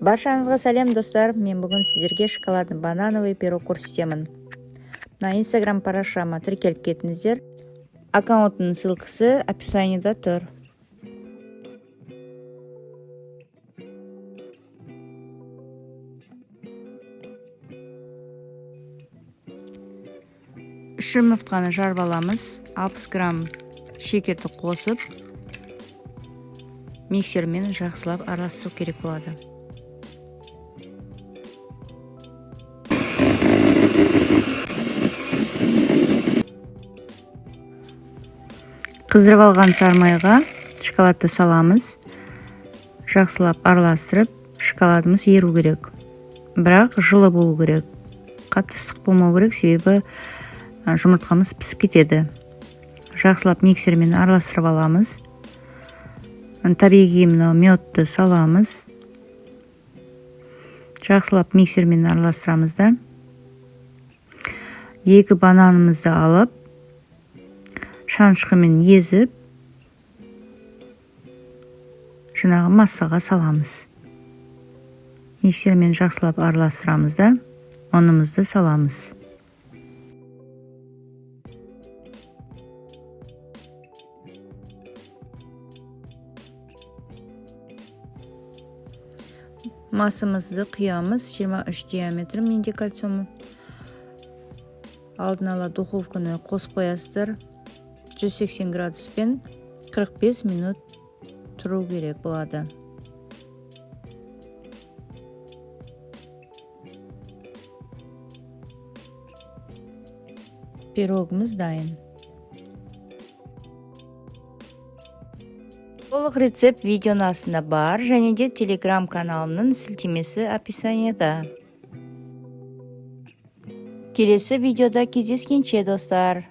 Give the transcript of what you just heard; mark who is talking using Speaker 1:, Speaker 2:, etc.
Speaker 1: Баршаңызға сәлем достар, мен бүгін сіздерге шоколадный банановый пирог көрсетемін. Мына инстаграм парақшама тіркеліп кетіңіздер. Аккаунттың ссылкасы описаниеда тұр. Үш жұмыртқаны жарып аламыз. 60 грамм шекерді қосып, миксермен жақсылап араластыру керек болады. Қыздырып алған сармайға шоколадты саламыз. Жақсылап араластырып, шоколадымыз еру керек. Бірақ жылы болу керек. Қатты ыстық болмау керек, себебі жұмыртқамыз пісіп кетеді. Жақсылап миксермен араластырып аламыз. Табиғи медті саламыз. Жақсылап миксермен араластырамыз да. Екі бананымызды алып, шанышқымен езіп, жаңағы массаға саламыз. Миксермен жақсылап араластырамыз да, ұнымызды саламыз. Массамызды құямыз. 23 диаметр менде кальциумы. Алдын ала духовканы қосып қоясыздар. 180 градуспен 45 минут тұру керек болады. Пирогымыз дайын. Толық рецепт видеоның астында бар, және де телеграм каналымның сілтемесі описаниеда. Келесі видеода кездескенше достар.